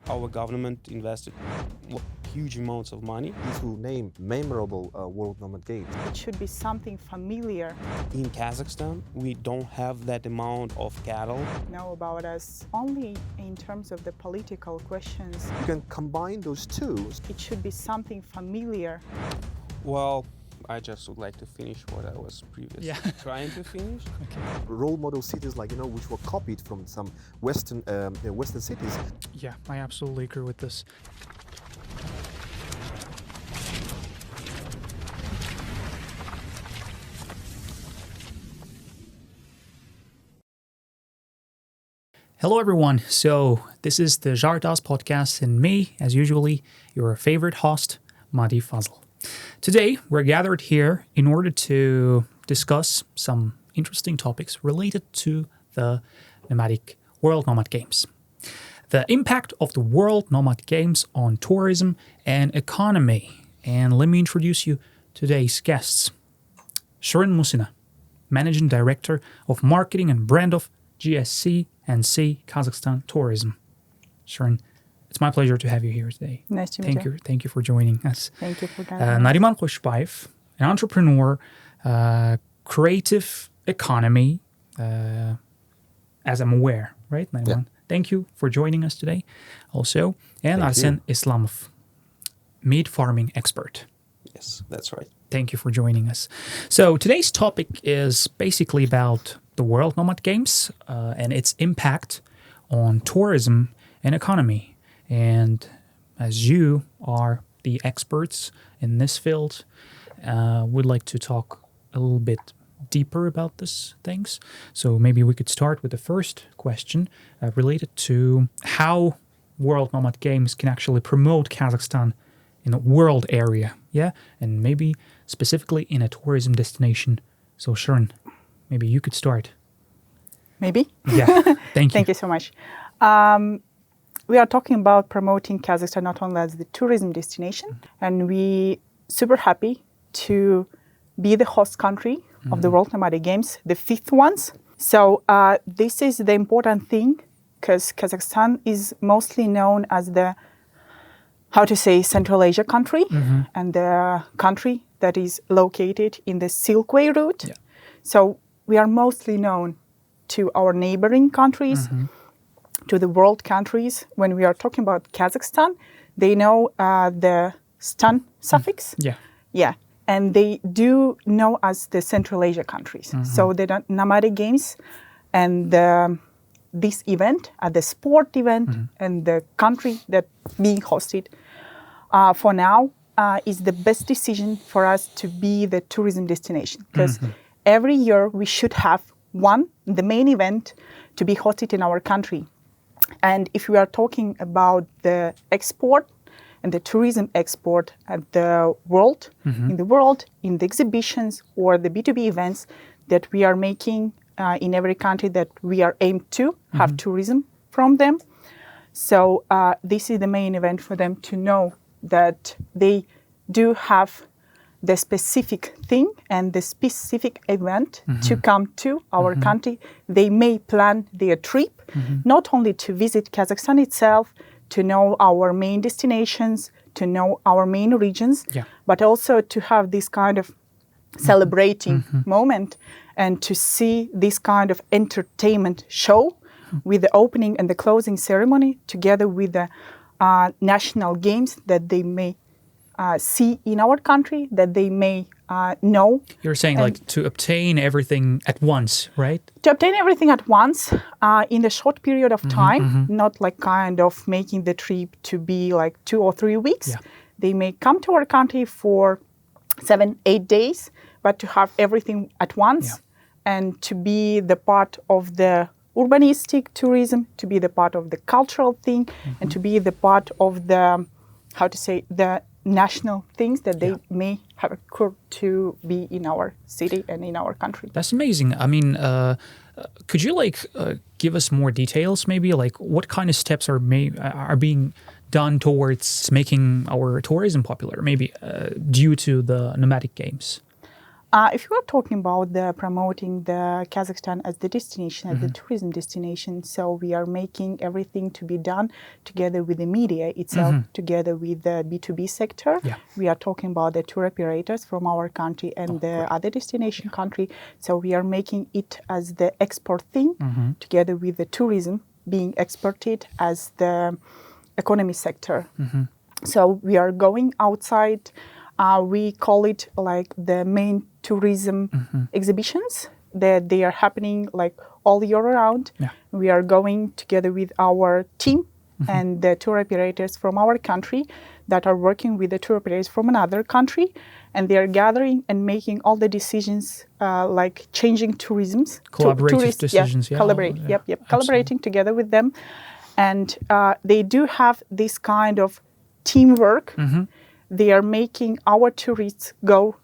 Our government invested huge amounts of money. To name memorable World Nomad Games. It should be something familiar. In Kazakhstan, we don't have that amount of cattle. Know about us only in terms of the political questions. You can combine those two. It should be something familiar. Well, I just would like to finish what I was previously trying to finish. Role model cities which were copied from some Western cities. Yeah, I absolutely agree with this. Hello everyone, so this is the Jartas podcast and me, as usually, your favorite host, Madi Fazl. Today, we're gathered here in order to discuss some interesting topics related to the World Nomad Games. The impact of the World Nomad Games on tourism and economy. And let me introduce you to today's guests. Shirin Musina, Managing Director of Marketing and Brand of GSC and C Kazakhstan Tourism. Shirin, it's my pleasure to have you here today. Nice to meet you. Thank you for joining us. Thank you for having me. Nariman Khoshbaev, an entrepreneur, creative economy, as I'm aware, right, Nariman? Yeah. Thank you for joining us today also. And Arsen Islamov, meat farming expert. Yes, that's right. Thank you for joining us. So today's topic is basically about the World Nomad Games and its impact on tourism and economy. And as you are the experts in this field, would like to talk a little bit deeper about these things. So maybe we could start with the first question related to how World Nomad Games can actually promote Kazakhstan in a world area, and maybe specifically in a tourism destination. So Shirin, maybe you could start. Maybe? Yeah, thank you. Thank you so much. We are talking about promoting Kazakhstan not only as the tourism destination, and we super happy to be the host country of the World Nomad Games, the fifth ones. So this is the important thing because Kazakhstan is mostly known as the Central Asia country and the country that is located in the Silk Way route. Yeah. So we are mostly known to our neighboring countries, to the world countries. When we are talking about Kazakhstan, they know the stan suffix. Yeah. And they do know us the Central Asia countries. So the Nomadic Games and this event, the sport event, and the country that being hosted for now is the best decision for us to be the tourism destination. Because every year we should have the main event to be hosted in our country. And if we are talking about the export and the tourism export at the world, in the exhibitions or the B2B events that we are making in every country that we are aimed to have tourism from them. So this is the main event for them to know that they do have the specific thing and the specific event to come to our country. They may plan their trip, not only to visit Kazakhstan itself, to know our main destinations, to know our main regions, but also to have this kind of celebrating moment and to see this kind of entertainment show with the opening and the closing ceremony together with the national games that they may see in our country, that they may know. You're saying like to obtain everything at once, right? To obtain everything at once in a short period of time, not like kind of making the trip to be like 2 or 3 weeks. Yeah. They may come to our country for 7-8 days, but to have everything at once and to be the part of the urbanistic tourism, to be the part of the cultural thing, and to be the part of the, the national things that they may have occurred to be in our city and in our country. That's amazing. I mean, could you give us more details? Maybe what kind of steps are being done towards making our tourism popular? Maybe due to the nomadic games. If you are talking about the promoting the Kazakhstan as the destination, as the tourism destination, so we are making everything to be done together with the media itself, together with the B2B sector. Yeah. We are talking about the tour operators from our country and the other destination country. So we are making it as the export thing, together with the tourism being exported as the economy sector. So we are going outside. We call it like the main tourism exhibitions that they are happening like all year round. Yeah. We are going together with our team and the tour operators from our country that are working with the tour operators from another country, and they are gathering and making all the decisions like changing tourisms. Collaborative decisions, yeah. Collaborate, Yeah, yep. Collaborating together with them. And they do have this kind of teamwork. They are making our tourists go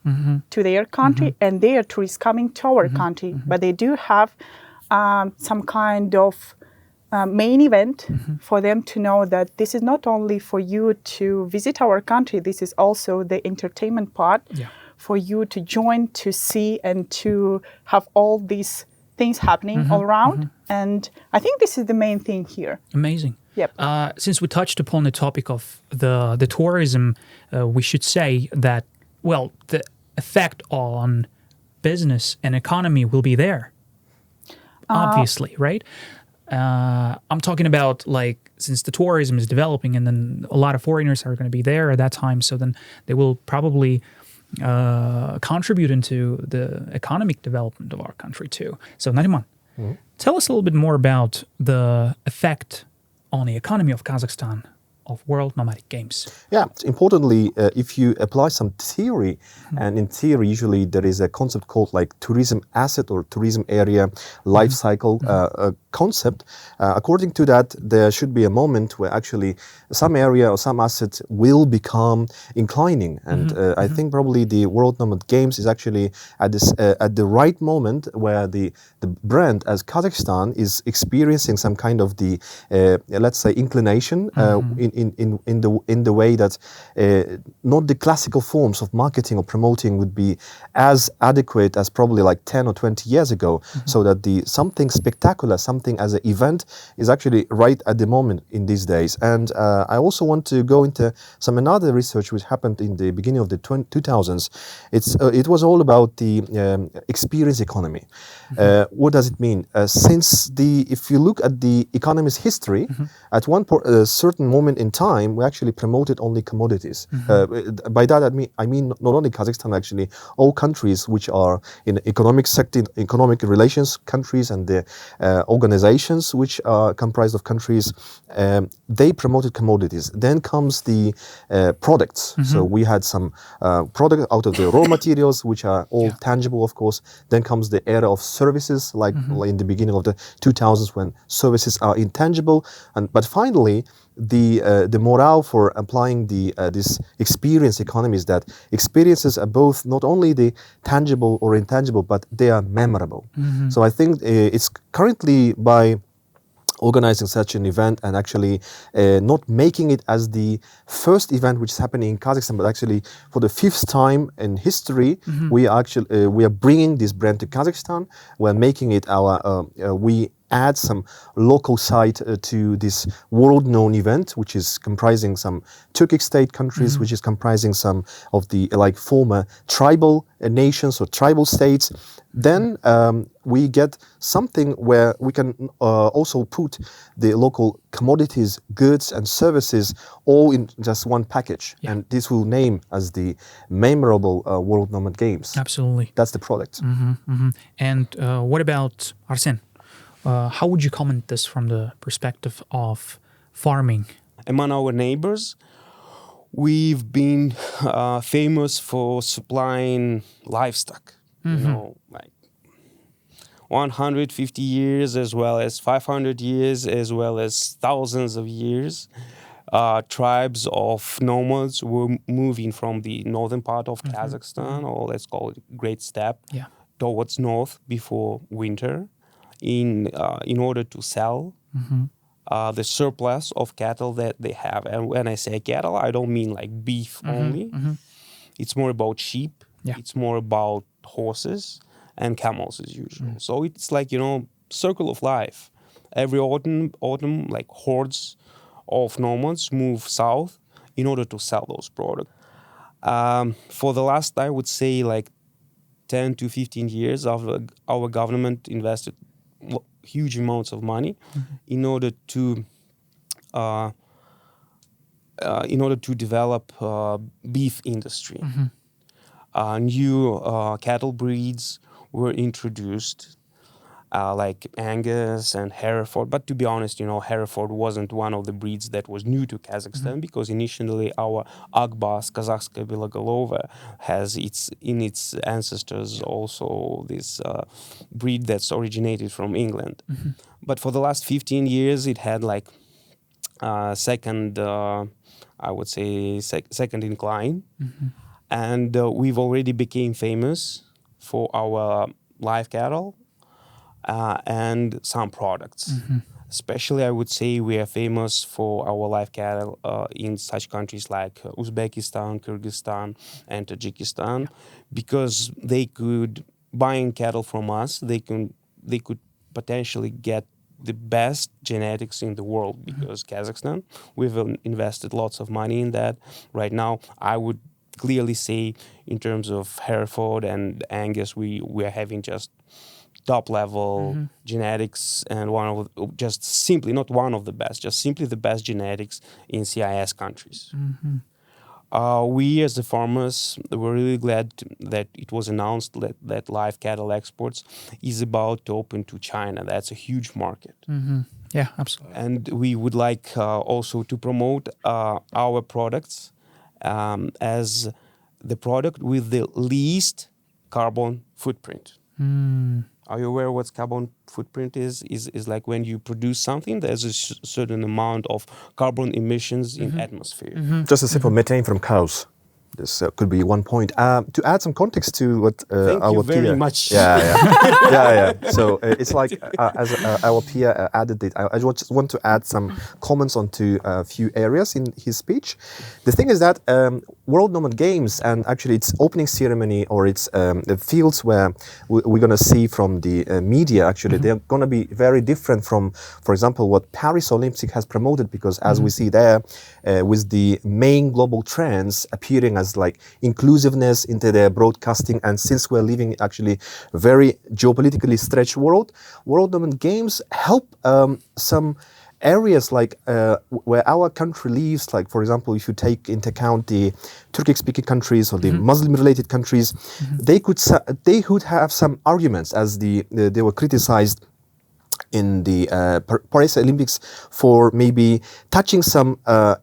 to their country and their tourists coming to our country. But they do have some kind of main event for them to know that this is not only for you to visit our country, this is also the entertainment part for you to join, to see, and to have all these things happening all around. And I think this is the main thing here. Amazing. Yep. Since we touched upon the topic of the tourism, we should say that, well, the effect on business and economy will be there, obviously, right? I'm talking about, like, since the tourism is developing and then a lot of foreigners are going to be there at that time, so then they will probably contribute into the economic development of our country too. So Nariman, tell us a little bit more about the effect on the economy of Kazakhstan of World Nomadic Games. Yeah, importantly, if you apply some theory, and in theory usually there is a concept called like tourism asset or tourism area life cycle concept. According to that, there should be a moment where actually some area or some asset will become inclining, and I think probably the World Nomad Games is actually at this at the right moment where the brand as Kazakhstan is experiencing some kind of the let's say inclination in the way that not the classical forms of marketing or promoting would be as adequate as probably like 10 or 20 years ago, so that the something spectacular, something as an event is actually right at the moment in these days. And I also want to go into some another research which happened in the beginning of the 2000s. It was all about the experience economy. What does it mean? If you look at the economy's history, at one certain moment in time, we actually promoted only commodities. By that I mean not only Kazakhstan, actually all countries which are in economic sector, economic relations countries, and the organizations which are comprised of countries, they promoted commodities. Then comes the products. So we had some product out of the raw materials, which are all tangible, of course. Then comes the era of services, like in the beginning of the 2000s, when services are intangible. But finally, the morale for applying this experience economy is that experiences are both not only the tangible or intangible, but they are memorable. So I think it's currently by organizing such an event and actually not making it as the first event which is happening in Kazakhstan, but actually for the 5th time in history, we are bringing this brand to Kazakhstan. We're making it our we add some local side to this world-known event, which is comprising some Turkic state countries, which is comprising some of the like former tribal nations or tribal states. Then we get something where we can also put the local commodities, goods and services all in just one package. And this will name as the memorable World Nomad Games. Absolutely. That's the product. And what about Arsen? How would you comment this from the perspective of farming? Among our neighbors, we've been famous for supplying livestock, you know, like 150 years as well as 500 years as well as thousands of years. Tribes of nomads were moving from the northern part of Kazakhstan, or let's call it Great Steppe, towards north before winter, in order to sell the surplus of cattle that they have. And when I say cattle, I don't mean like beef only. It's more about sheep. It's more about horses and camels as usual. So it's like, circle of life. Every autumn, like hordes of nomads move south in order to sell those products. For the last, I would say, like 10 to 15 years, our government invested huge amounts of money in order to develop beef industry. New cattle breeds were introduced, like Angus and Hereford. But to be honest, Hereford wasn't one of the breeds that was new to Kazakhstan, because initially our Akbas, Kazakhskaya Belogolova, has in its ancestors also this breed that's originated from England. But for the last 15 years, it had like second, I would say, second incline. And we've already became famous for our live cattle and some products. Especially, I would say we are famous for our live cattle in such countries like Uzbekistan, Kyrgyzstan, and Tajikistan, because they could, buying cattle from us, they could potentially get the best genetics in the world, because Kazakhstan, we've invested lots of money in that. right now. I would clearly say, in terms of Hereford and Angus, we are having just top level genetics, and just simply not one of the best, just simply the best genetics in CIS countries. We as the farmers were really glad that it was announced that live cattle exports is about to open to China. That's a huge market. Yeah, absolutely. And we would like also to promote our products as the product with the least carbon footprint. Are you aware what carbon footprint is? Is like when you produce something, there's a certain amount of carbon emissions in atmosphere. Just a simple methane from cows. This could be one point. To add some context to what Thank our you very peer, much. yeah. So it's like as our peer added it. I just want to add some comments onto a few areas in his speech. The thing is that World Nomad Games, and actually its opening ceremony, or its the fields where we're gonna see from the media, actually they're gonna be very different from, for example, what Paris Olympic has promoted, because as we see there, with the main global trends appearing as like inclusiveness into their broadcasting, and since we're living actually a very geopolitically stretched world, World Nomad Games help some areas like where our country lives, like for example, if you take into account the Turkic-speaking countries or the Muslim-related countries, they could have some arguments, as they were criticized in the Paris Olympics for maybe touching some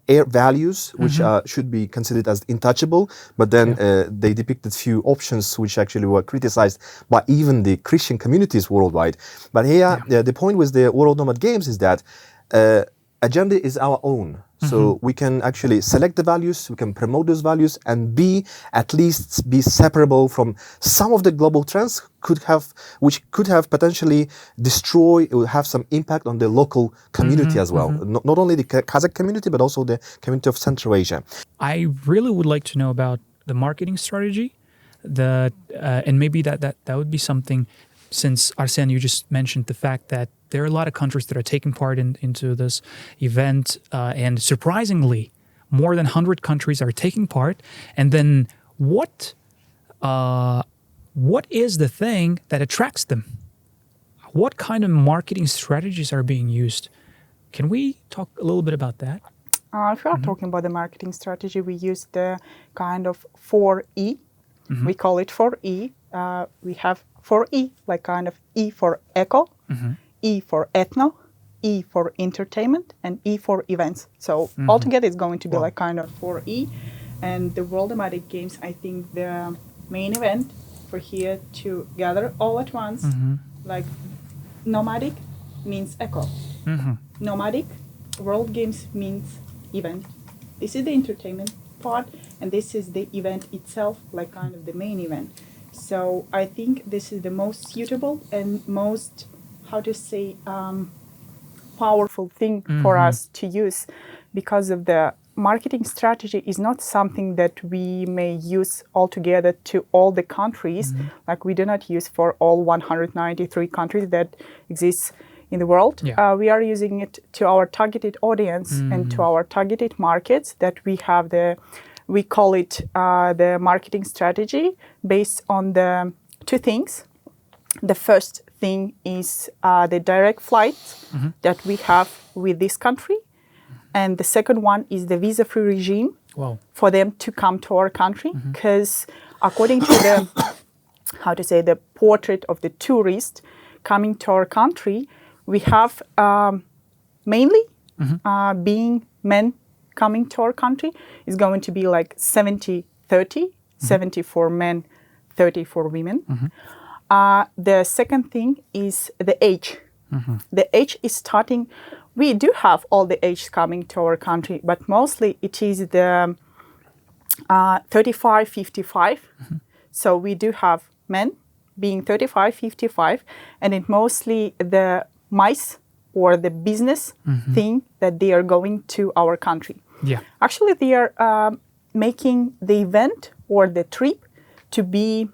air values which should be considered as untouchable, but then they depicted few options which actually were criticized by even the Christian communities worldwide. But here, the point with the World Nomad Games is that agenda is our own. So we can actually select the values, we can promote those values, and at least be separable from some of the global trends which could have potentially have some impact on the local community as well. Not only the Kazakh community, but also the community of Central Asia. I really would like to know about the marketing strategy, and maybe that would be something, since Arsen, you just mentioned the fact that there are a lot of countries that are taking part into this event, and surprisingly, more than 100 countries are taking part. And then what is the thing that attracts them? What kind of marketing strategies are being used? Can we talk a little bit about that? If we are talking about the marketing strategy, we use the kind of 4E. We call it 4E. We have 4E, like kind of E for eco, E for ethno, E for entertainment, and E for events. So altogether it's going to be like kind of 4E. And the World Nomadic Games, I think the main event for here to gather all at once, like nomadic means eco. Nomadic, World Games means event. This is the entertainment part, and this is the event itself, like kind of the main event. So I think this is the most suitable and most, how to say, powerful thing for us to use, because of the marketing strategy is not something that we may use altogether to all the countries. Like we do not use for all 193 countries that exist in the world. Yeah. We are using it to our targeted audience and to our targeted markets that we have we call it the marketing strategy based on the two things. The first thing is the direct flights that we have with this country. And the second one is the visa-free regime for them to come to our country. Because according to the portrait of the tourist coming to our country, we have mainly being men coming to our country is going to be like 70-30, 70 for men, 30 for women. The second thing is the age. The age is starting. We do have all the age coming to our country, but mostly it is the 35, 55. So we do have men being 35, 55, and it mostly the mice or the business thing that they are going to our country. Yeah. Actually, they are making the event or the trip to be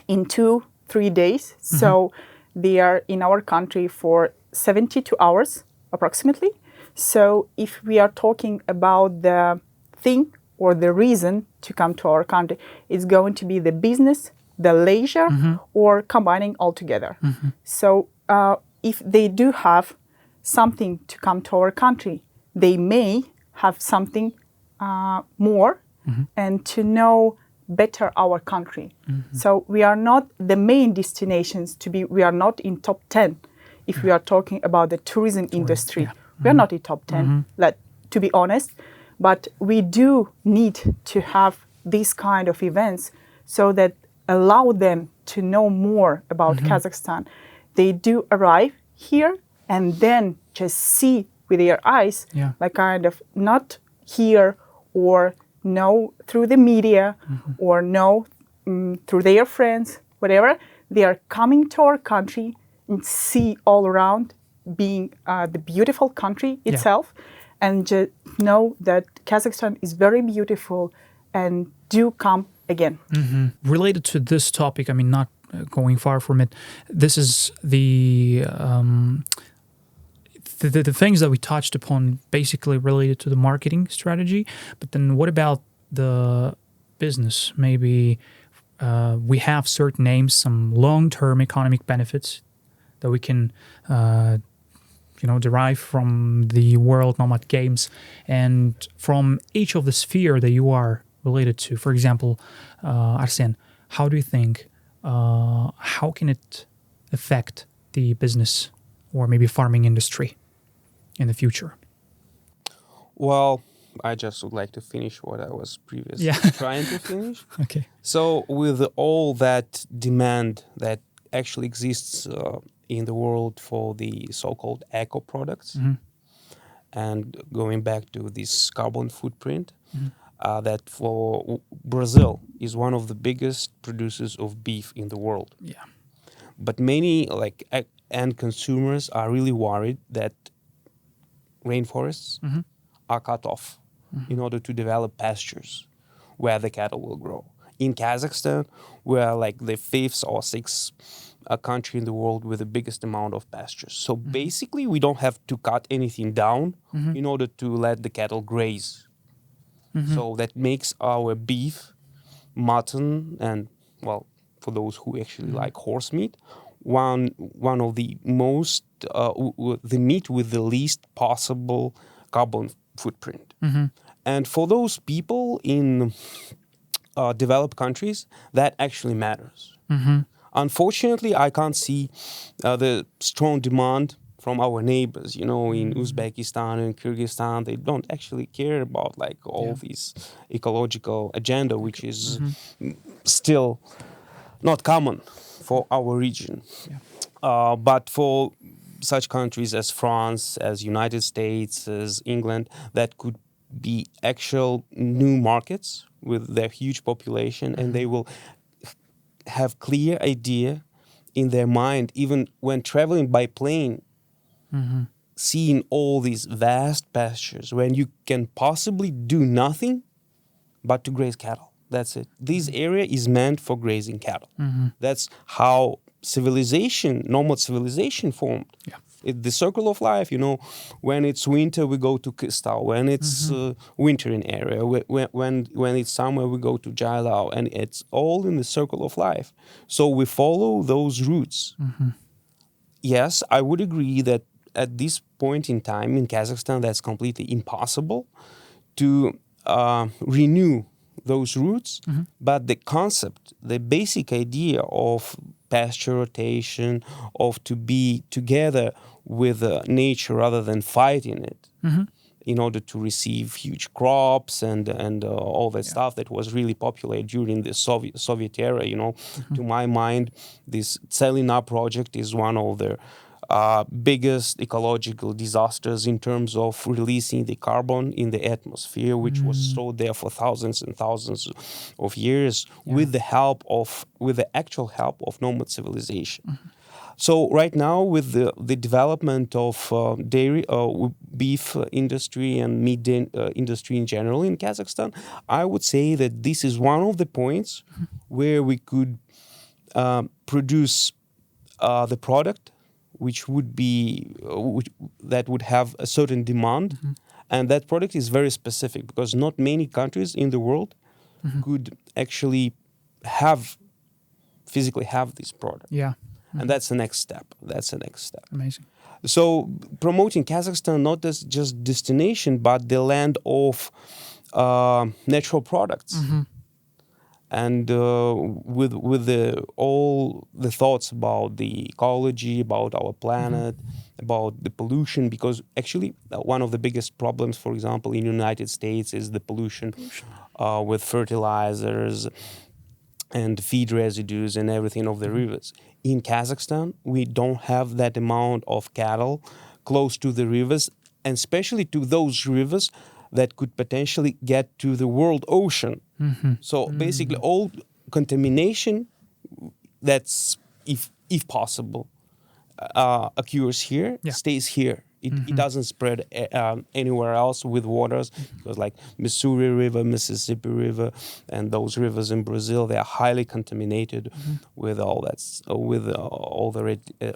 in 2-3 days. So they are in our country for 72 hours approximately. So if we are talking about the thing or the reason to come to our country, it's going to be the business, the leisure, or combining all together. So if they do have something to come to our country, they may have something more and to know better our country. So we are not the main destinations we are not in top 10 if we are talking about the tourism industry. Yeah. We are not in top 10, to be honest, but we do need to have these kind of events so that allow them to know more about Kazakhstan. They do arrive here and then just see with their eyes, like kind of not hear or know through the media or know through their friends, whatever. They are coming to our country and see all around being the beautiful country itself and just know that Kazakhstan is very beautiful and do come again. Related to this topic, I mean, not going far from it, this is the things that we touched upon basically related to the marketing strategy. But then what about the business? Maybe we have certain names, some long-term economic benefits that we can derive from the World Nomad Games and from each of the sphere that you are related to. For example, Arsen, how do you think, how can it affect the business or maybe farming industry in the future? Well, I just would like to finish what I was previously trying to finish. Okay. So with all that demand that actually exists in the world for the so-called eco products, and going back to this carbon footprint, that for Brazil is one of the biggest producers of beef in the world. Yeah. But many end consumers are really worried that rainforests are cut off in order to develop pastures where the cattle will grow. In Kazakhstan, we're like the 5th or 6th country in the world with the biggest amount of pastures. So basically, we don't have to cut anything down in order to let the cattle graze. So that makes our beef, mutton, and, well, for those who actually like horse meat, one of the most, the meat with the least possible carbon footprint. And for those people in developed countries, that actually matters. Unfortunately, I can't see the strong demand from our neighbors, in Uzbekistan and Kyrgyzstan. They don't actually care about all this ecological agenda, which is still not common for our region. But for such countries as France, as United States, as England, that could be actual new markets with their huge population, and they will have clear idea in their mind, even when traveling by plane, seeing all these vast pastures when you can possibly do nothing but to graze cattle. That's it. This area is meant for grazing cattle. That's how nomad civilization formed. Yeah. The circle of life, when it's winter, we go to Kistal. When it's wintering area, when it's summer, we go to Jailao. And it's all in the circle of life. So we follow those routes. Yes, I would agree that at this point in time in Kazakhstan, that's completely impossible to renew those routes. But the concept, the basic idea of pasture rotation, of to be together with nature rather than fighting it, in order to receive huge crops and all that stuff that was really popular during the Soviet era. To my mind, this Tselina project is one of the biggest ecological disasters in terms of releasing the carbon in the atmosphere, which was stored there for thousands and thousands of years with the actual help of nomad civilization. So right now, with the development of dairy, beef industry and meat industry in general in Kazakhstan, I would say that this is one of the points where we could produce the product that would have a certain demand, and that product is very specific because not many countries in the world could actually physically have this product. Yeah. And that's the next step. Amazing. So promoting Kazakhstan not as just destination, but the land of natural products. And with all the thoughts about the ecology, about our planet, about the pollution, because actually one of the biggest problems, for example, in the United States is the pollution with fertilizers and feed residues and everything of the rivers. In Kazakhstan, we don't have that amount of cattle close to the rivers, and especially to those rivers that could potentially get to the world ocean. So basically all contamination that's, if possible, occurs here, stays here. It doesn't spread anywhere else with waters, because like Missouri River, Mississippi River, and those rivers in Brazil, they are highly contaminated with all the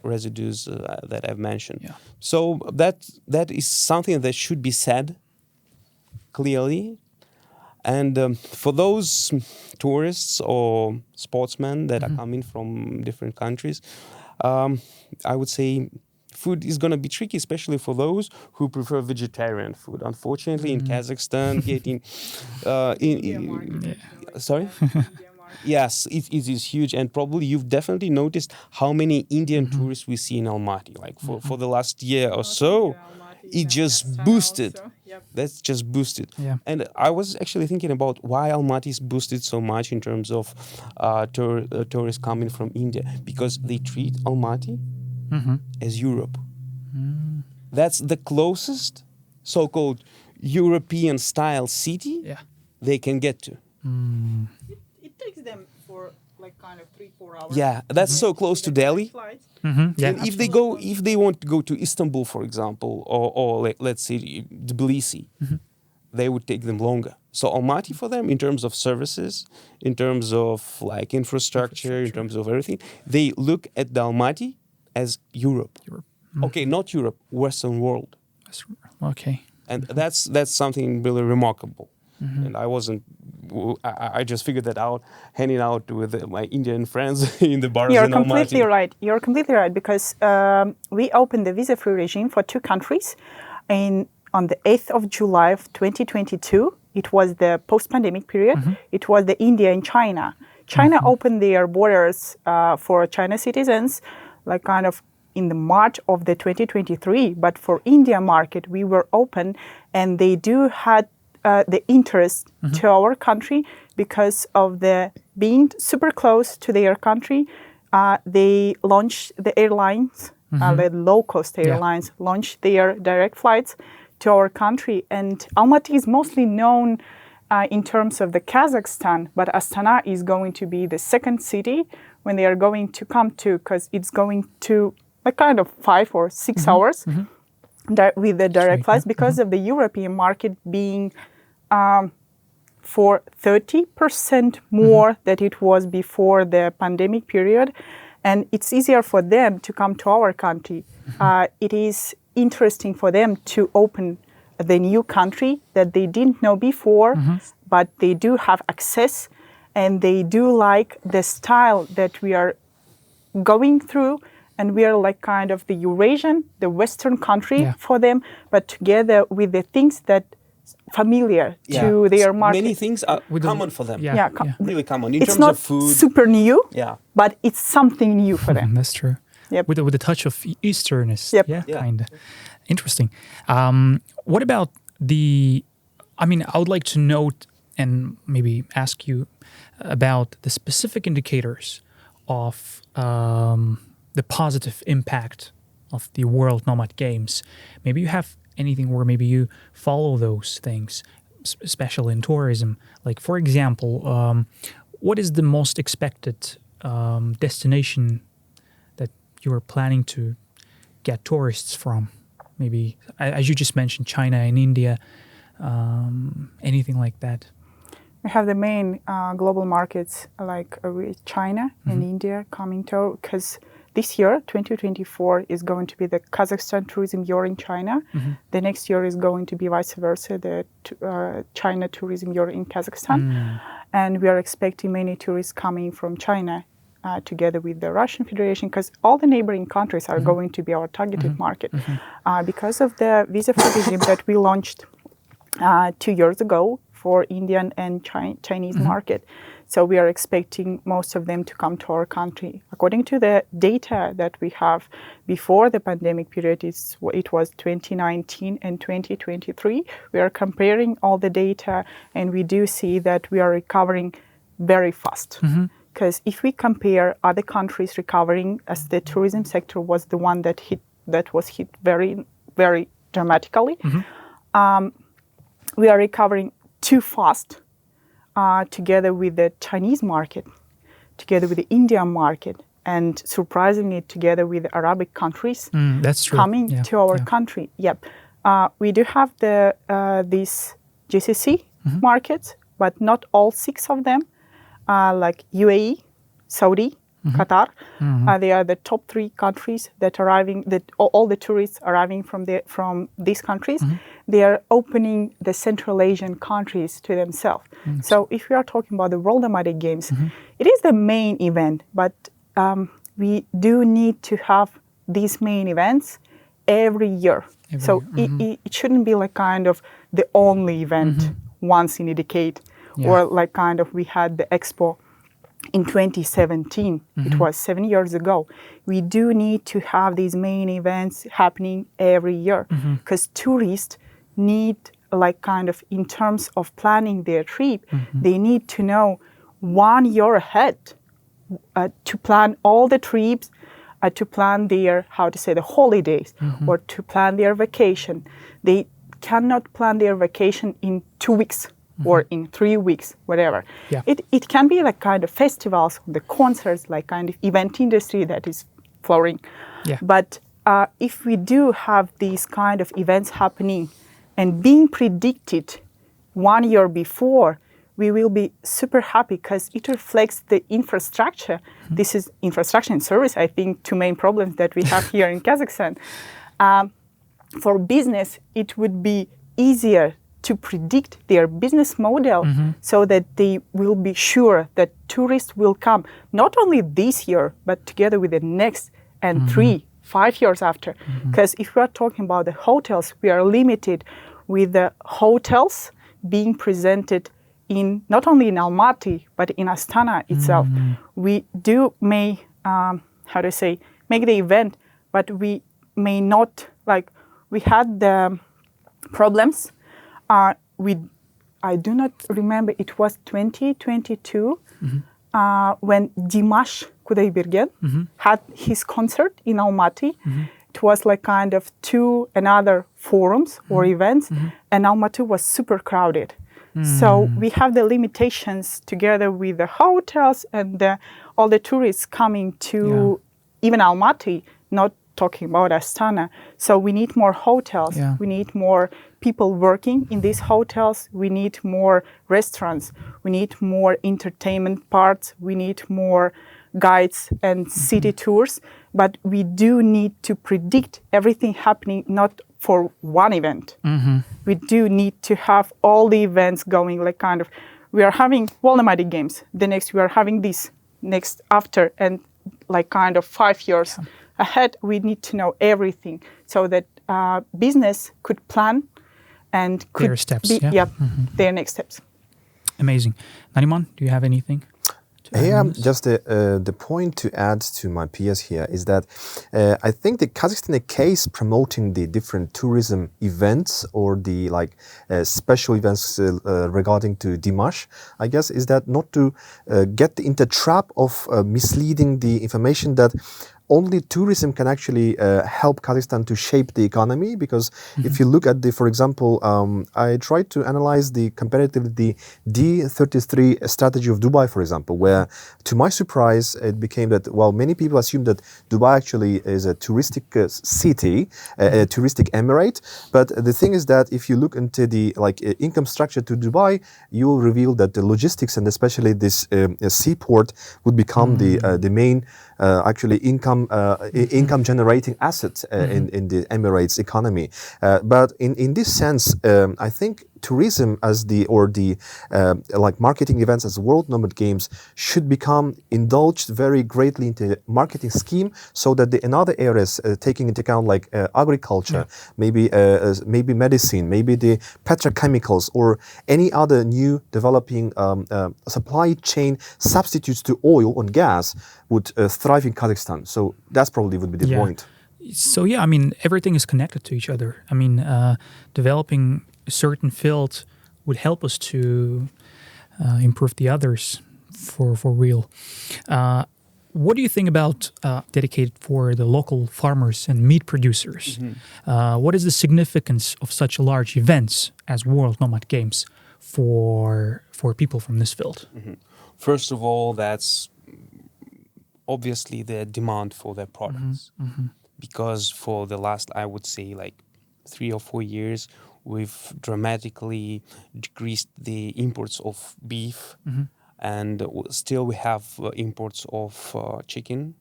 residues that I've mentioned. Yeah. So that is something that should be said clearly. And for those tourists or sportsmen that are coming from different countries, I would say food is going to be tricky, especially for those who prefer vegetarian food. Unfortunately, in Kazakhstan, getting sorry. Yes, it is huge, and probably you've definitely noticed how many Indian tourists we see in Almaty. Like for the last year or so, it just boosted. That's just boosted. Yeah. And I was actually thinking about why Almaty is boosted so much in terms of tourists coming from India, because they treat Almaty as Europe. That's the closest so-called European-style city they can get to. It takes them for like kind of 3-4 hours. Yeah, that's so close to Delhi. Yeah. And if they want to go to Istanbul, for example, or let's say Tbilisi, they would take them longer. So Almaty for them, in terms of services, in terms of like infrastructure, in terms of everything, they look at the Almaty as Europe. Okay, not Europe, Western world. Okay. And that's something really remarkable. And I just figured that out, hanging out with my Indian friends in the bars You're in Almaty. completely right. You're completely right, because we opened the visa-free regime for 2 countries on the 8th of July of 2022. It was the post-pandemic period. It was the India and China. China opened their borders for China citizens, like kind of in the March of the 2023. But for India market, we were open, and they do had the interest to our country because of the being super close to their country. They launched the airlines, the low-cost airlines, launched their direct flights to our country. And Almaty is mostly known in terms of the Kazakhstan, but Astana is going to be the second city when they are going to come to, because it's going to like kind of 5 or 6 hours. with the direct flights because of the European market being for 30% more than it was before the pandemic period. And it's easier for them to come to our country. It is interesting for them to open the new country that they didn't know before, but they do have access and they do like the style that we are going through. And we are like kind of the Eurasian, the Western country for them, but together with the things that familiar to their market. Many things are common for them. Really common in it's terms not of food. super new, Yeah. but it's something new for them. That's true. Yep. With a touch of Easterness. Yep. Yeah, kind of. Interesting. What about I would like to note and maybe ask you about the specific indicators of the positive impact of the World Nomad Games. Maybe you have anything where maybe you follow those things, especially in tourism. Like, for example, what is the most expected destination that you are planning to get tourists from? Maybe, as you just mentioned, China and India, anything like that. We have the main global markets like China and India coming to, because this year, 2024, is going to be the Kazakhstan tourism year in China. The next year is going to be vice versa, the China tourism year in Kazakhstan. And we are expecting many tourists coming from China together with the Russian Federation, because all the neighboring countries are going to be our targeted market. Because of the visa-free regime that we launched 2 years ago for Indian and Chinese market. So we are expecting most of them to come to our country. According to the data that we have before the pandemic period, it was 2019 and 2023. We are comparing all the data and we do see that we are recovering very fast. Because if we compare other countries recovering, as the tourism sector was the one that was hit very, very dramatically, we are recovering too fast. Together with the Chinese market, together with the Indian market, and surprisingly together with the Arabic countries that's true. coming to our country. Yep, we do have these GCC markets, but not all 6 of them, like UAE, Saudi, Qatar. They are the top 3 countries that all the tourists arriving from these countries. They are opening the Central Asian countries to themselves. So if we are talking about the World Nomadic Games, it is the main event, but we do need to have these main events every year. It shouldn't be like kind of the only event once in a decade, or like kind of we had the Expo in 2017. It was 7 years ago. We do need to have these main events happening every year, because tourists need, like kind of in terms of planning their trip, they need to know 1 year ahead to plan all the trips, to plan their, the holidays, or to plan their vacation. They cannot plan their vacation in 2 weeks or in 3 weeks, whatever. It can be like kind of festivals, the concerts, like kind of event industry that is flowering. But if we do have these kind of events happening and being predicted 1 year before, we will be super happy because it reflects the infrastructure. This is infrastructure and service, I think, 2 main problems that we have here in Kazakhstan. For business, it would be easier to predict their business model so that they will be sure that tourists will come not only this year, but together with the next and 3-5 years after. Because if we are talking about the hotels, we are limited with the hotels being presented in not only in Almaty, but in Astana itself. We do make the event, but we may not, like, we had the problems I do not remember, it was 2022 when Dimash Kudaibergen had his concert in Almaty. It was like kind of 2 another forums or events, and Almaty was super crowded. So we have the limitations together with the hotels and all the tourists coming to even Almaty, not talking about Astana. So we need more hotels. Yeah. We need more people working in these hotels. We need more restaurants. We need more entertainment parts. We need more guides and city tours. But we do need to predict everything happening not for one event. We do need to have all the events going, like kind of, we are having World Nomadic Games. The next we are having this next after, and like kind of 5 years ahead, we need to know everything so that business could plan and could Their steps, be, yeah. their next steps. Amazing. Nariman, do you have anything to add on this? Just the point to add to my PS here is that I think the Kazakhstan case promoting the different tourism events or the special events regarding to Dimash, I guess, is that not to get into trap of misleading the information that only tourism can actually help Kazakhstan to shape the economy, because if you look at for example, I tried to analyze the comparatively the D33 strategy of Dubai, for example, where to my surprise it became that many people assume that Dubai actually is a touristic city, a touristic emirate, but the thing is that if you look into the income structure to Dubai, you will reveal that the logistics and especially this seaport would become the main actually income generating assets in the Emirates economy. But in this sense, I think tourism as the marketing events as World Nomad Games should become indulged very greatly into the marketing scheme, so that in other areas taking into account agriculture, maybe medicine, maybe the petrochemicals or any other new developing supply chain substitutes to oil and gas would thrive in Kazakhstan. So that's probably would be the point. So I mean, everything is connected to each other. I mean, developing a certain field would help us to improve the others for real. What do you think about dedicated for the local farmers and meat producers? What is the significance of such large events as World Nomad Games for people from this field? First of all, that's obviously the demand for their products. Because for the last, I would say, 3 or 4 years, we've dramatically decreased the imports of beef, and still we have imports of chicken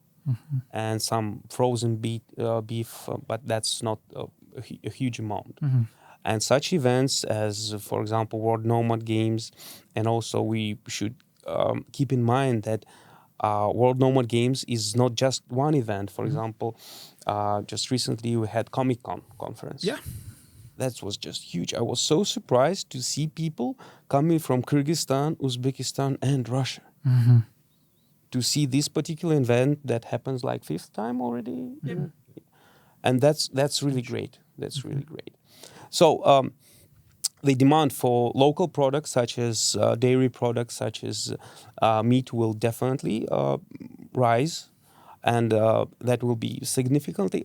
and some frozen beef, but that's not a huge amount. And such events as, for example, World Nomad Games, and also we should keep in mind that World Nomad Games is not just one event. For example, just recently we had Comic-Con conference. Yeah. That was just huge. I was so surprised to see people coming from Kyrgyzstan, Uzbekistan, and Russia to see this particular event that happens 5th time already. And that's really great. That's really great. So the demand for local products such as dairy products, such as meat, will definitely rise, and that will be significantly.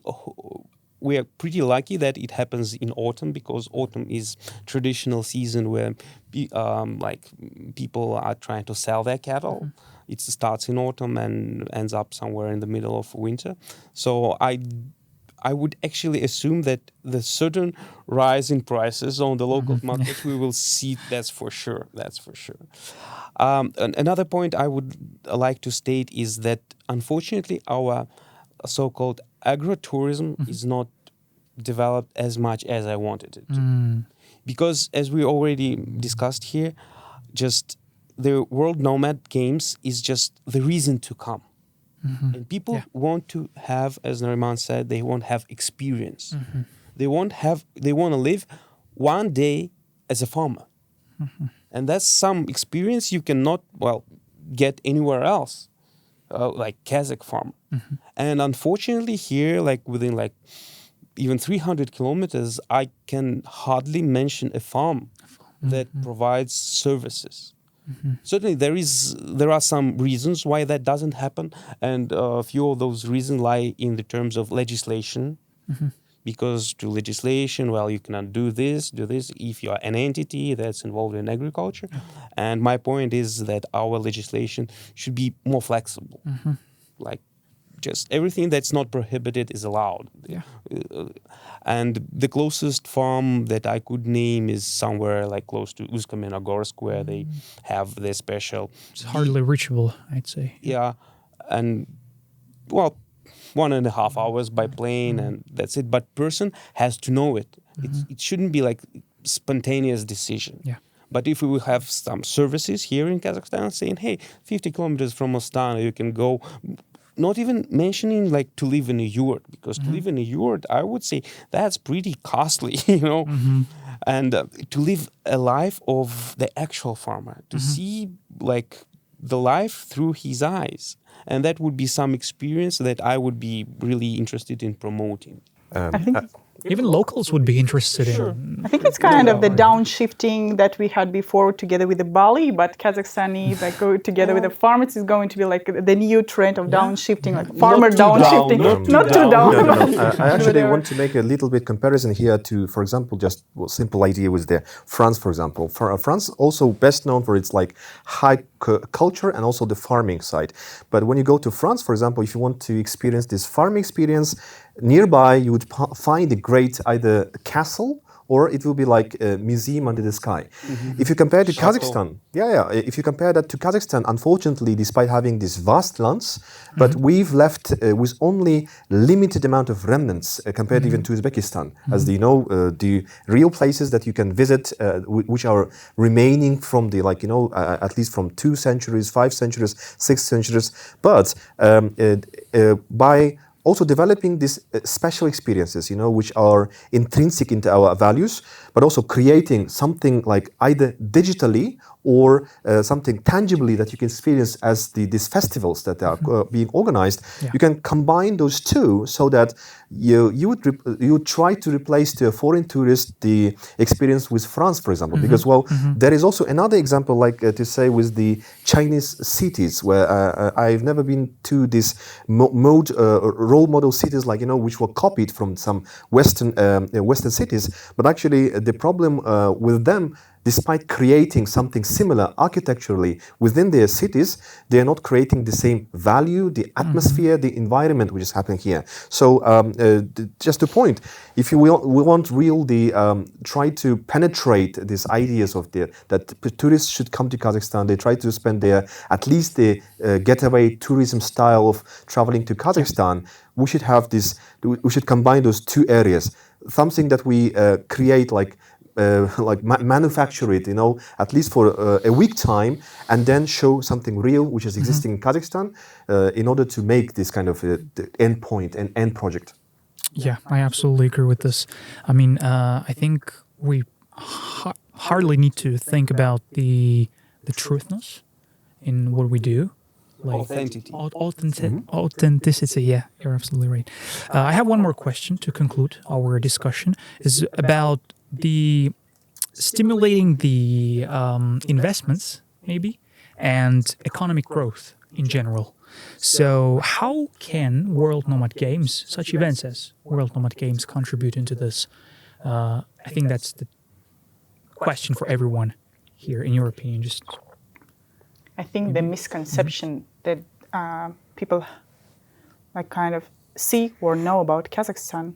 We are pretty lucky that it happens in autumn, because autumn is traditional season where people are trying to sell their cattle. It starts in autumn and ends up somewhere in the middle of winter. So I would actually assume that the certain rise in prices on the local market we will see. That's for sure. Another point I would like to state is that unfortunately our so-called agro-tourism is not developed as much as I wanted it to. Because as we already discussed here, just the World Nomad Games is just the reason to come. And people want to have, as Nariman said, they want to have experience. They want to live one day as a farmer. And that's some experience you cannot, get anywhere else, like Kazakh farmer. And unfortunately here, within even 300 kilometers, I can hardly mention a farm that provides services. Certainly, there are some reasons why that doesn't happen, and a few of those reasons lie in the terms of legislation. Because to legislation, you cannot do this if you are an entity that's involved in agriculture. And my point is that our legislation should be more flexible. just everything that's not prohibited is allowed. Yeah. And the closest farm that I could name is somewhere like close to Usk-Kamenogorsk, where they have their special. It's hardly reachable, I'd say. Yeah, and well, 1.5 hours by plane, and that's it. But person has to know it. It shouldn't be like spontaneous decision. Yeah. But if we will have some services here in Kazakhstan saying, hey, 50 kilometers from Astana, you can go, not even mentioning like to live in a yurt, because to live in a yurt, I would say that's pretty costly, you know. And to live a life of the actual farmer, to see like the life through his eyes. And that would be some experience that I would be really interested in promoting. I think Even locals would be interested in. I think it's kind of the downshifting that we had before together with the Bali, but Kazakhstani that go together with the farmers is going to be like the new trend of downshifting, like farmer too down, downshifting, not too down. No. I actually want to make a little bit comparison here to, for example, just a simple idea with the France, for example. France also best known for its like high culture and also the farming side. But when you go to France, for example, if you want to experience this farming experience, nearby you would find a great either castle or it will be like a museum under the sky. If you compare to Kazakhstan, if you compare that to Kazakhstan, unfortunately, despite having these vast lands, but we've left with only limited amount of remnants compared even to Uzbekistan. As you know, the real places that you can visit, which are remaining from the at least from 2 centuries, 5 centuries, 6 centuries, but by also developing these special experiences, which are intrinsic into our values, but also creating something like either digitally or something tangibly that you can experience as these festivals that are being organized. Yeah. You can combine those two so that you would try to replace to a foreign tourist the experience with France, for example, because there is also another example like to say with the Chinese cities where I've never been to this role model cities like which were copied from some Western cities, but actually the problem with them, despite creating something similar architecturally within their cities, they are not creating the same value, the atmosphere, the environment which is happening here. So just to point, if we want try to penetrate these ideas of that tourists should come to Kazakhstan, they try to spend at least the getaway tourism style of traveling to Kazakhstan, we should have we should combine those two areas. Something that we create manufacture it, at least for a week time, and then show something real which is existing in Kazakhstan in order to make this kind of the end point and end project. Yeah, I absolutely agree with this. I mean, I think we hardly need to think about the truthness in what we do. Like authenticity. Yeah, you're absolutely right. I have one more question to conclude our discussion. Is about the stimulating the investments, maybe, and economic growth in general. So how can World Nomad Games, such events as World Nomad Games, contribute into this? I think that's the question for everyone here, in your opinion. I think the misconception that people kind of see or know about Kazakhstan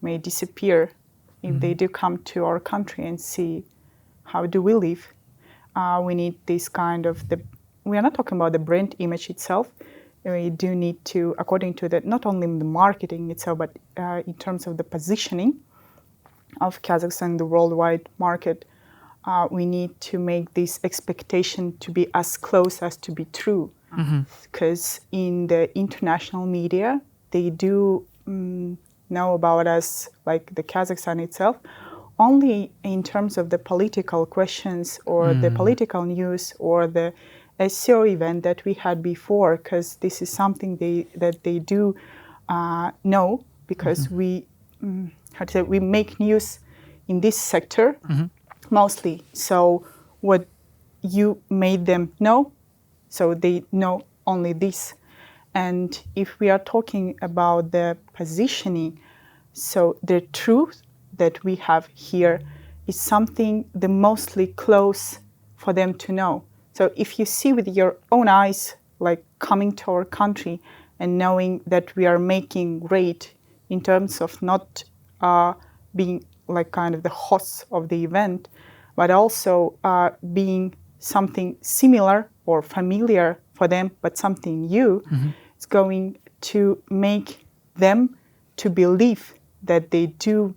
may disappear if they do come to our country and see how do we live. We need this kind of we are not talking about the brand image itself. We do need to, according to that, not only in the marketing itself, but in terms of the positioning of Kazakhstan in the worldwide market, we need to make this expectation to be as close as to be true. Because in the international media, they do know about us, like the Kazakhstan itself, only in terms of the political questions or the political news or the SEO event that we had before, because this is something that they do know, because we make news in this sector mostly. So what you made them know, so they know only this. And if we are talking about the positioning, so the truth that we have here is something the mostly close for them to know. So if you see with your own eyes, like coming to our country and knowing that we are making great in terms of not being like kind of the hosts of the event, but also being something similar or familiar for them, but something new. It's going to make them to believe that they do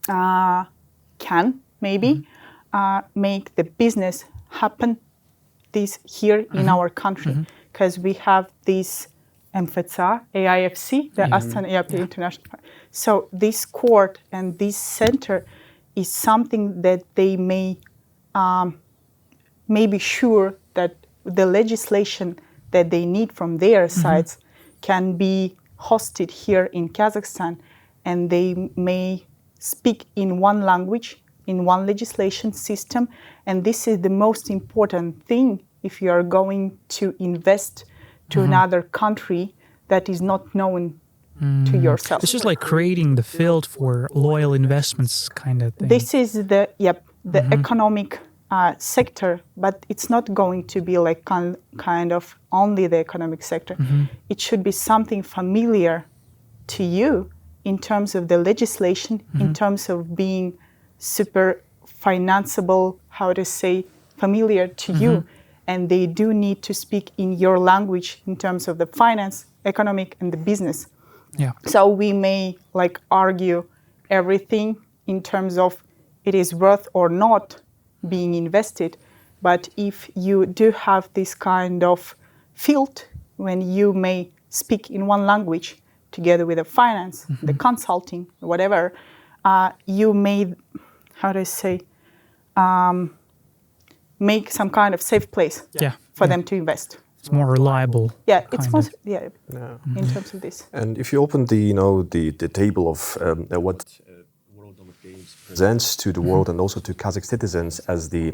can maybe make the business happen this here in our country, because we have this MFCA, AIFC, the Astana ERP International. So this court and this center is something that they may be sure that the legislation that they need from their sides can be hosted here in Kazakhstan, and they may speak in one language, in one legislation system. And this is the most important thing if you are going to invest to another country that is not known to yourself. This is like creating the field for loyal investments kind of thing. This is the economic sector, but it's not going to be like kind of only the economic sector. It should be something familiar to you in terms of the legislation, in terms of being super financeable, how to say, familiar to you. And they do need to speak in your language in terms of the finance, economic, and the business. Yeah. So we may like argue everything in terms of it is worth or not being invested. But if you do have this kind of field when you may speak in one language together with the finance, the consulting, whatever, you may, how do I say, make some kind of safe place for them to invest. It's more reliable. Yeah, it's more, in terms of this. And if you open the the table of what World Nomad Games presents to the world and also to Kazakh citizens as the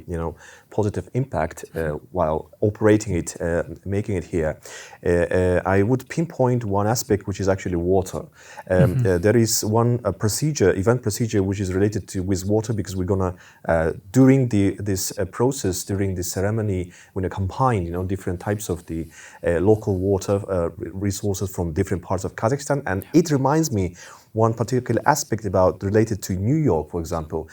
positive impact while operating it, making it here, I would pinpoint one aspect which is actually water. There is one event procedure which is related to with water, because we're gonna during this process, during this ceremony, we're gonna combine different types of the local water resources from different parts of Kazakhstan, and it reminds me one particular aspect related to New York, for example.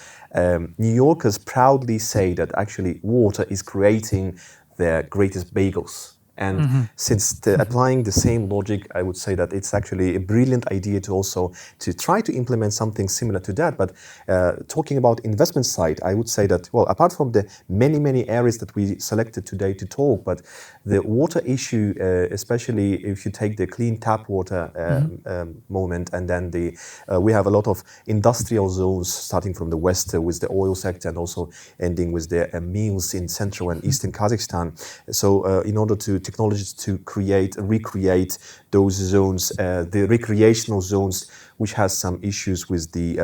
New Yorkers proudly say that actually water is creating their greatest bagels. And since applying the same logic, I would say that it's actually a brilliant idea to try to implement something similar to that. But talking about investment side, I would say that, well, apart from the many areas that we selected today to talk, but the water issue, especially if you take the clean tap water moment, and then we have a lot of industrial zones starting from the west with the oil sector and also ending with the mills in central and eastern Kazakhstan. So in order to technologies to recreate those zones, the recreational zones, which has some issues with the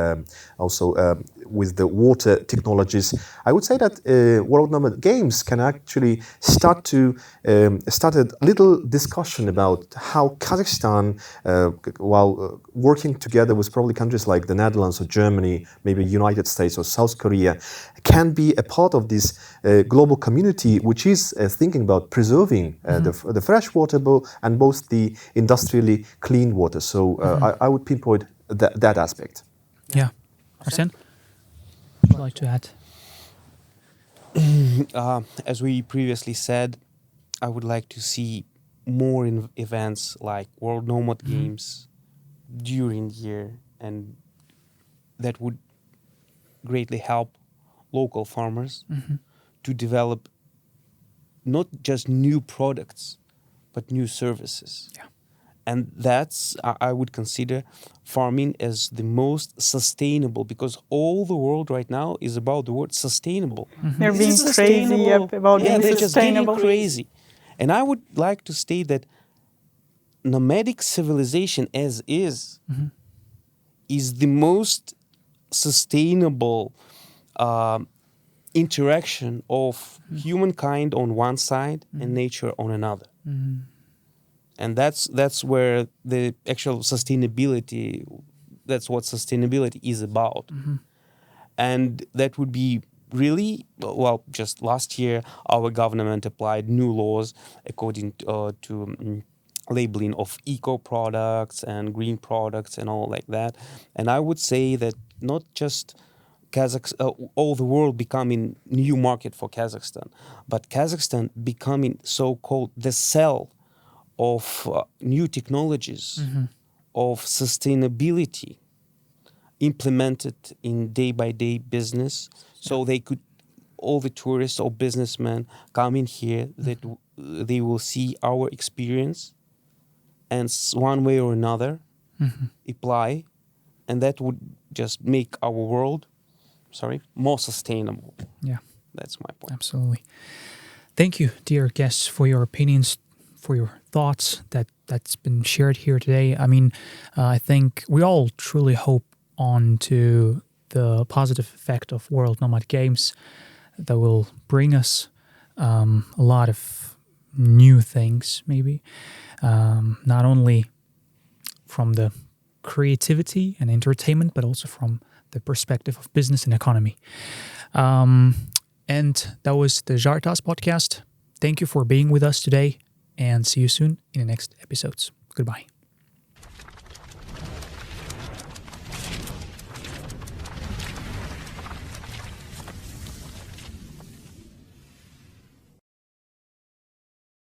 with the water technologies. I would say that World Nomad Games can actually start a little discussion about how Kazakhstan, while working together with probably countries like the Netherlands or Germany, maybe United States or South Korea, can be a part of this global community, which is thinking about preserving the fresh water and both the industrially clean water. So I would pinpoint that aspect. Yeah. Arsene, would you like to add? As we previously said, I would like to see more events like World Nomad Games during the year, and that would greatly help local farmers to develop not just new products, but new services. Yeah. And that's, I would consider farming as the most sustainable, because all the world right now is about the word sustainable. They're Is being it crazy sustainable? about being they're just getting sustainable. crazy. And I would like to state that nomadic civilization as is the most sustainable interaction of humankind on one side and nature on another. And that's where the actual sustainability, that's what sustainability is about. And that would be really, well, just last year, our government applied new laws according to labeling of eco products and green products and all like that. And I would say that not just all the world becoming new market for Kazakhstan, but Kazakhstan becoming so-called the cell of new technologies, of sustainability implemented in day-by-day business, so they could, all the tourists or businessmen coming here, that they will see our experience and one way or another apply, and that would just make our world, more sustainable. Yeah, That's my point. absolutely. Thank you, dear guests, for your opinions, for your thoughts that's been shared here today. I mean, I think we all truly hope on to the positive effect of World Nomad Games that will bring us a lot of new things, maybe, not only from the creativity and entertainment, but also from the perspective of business and economy. And that was the Jartas podcast. Thank you for being with us today, and see you soon in the next episodes. Goodbye.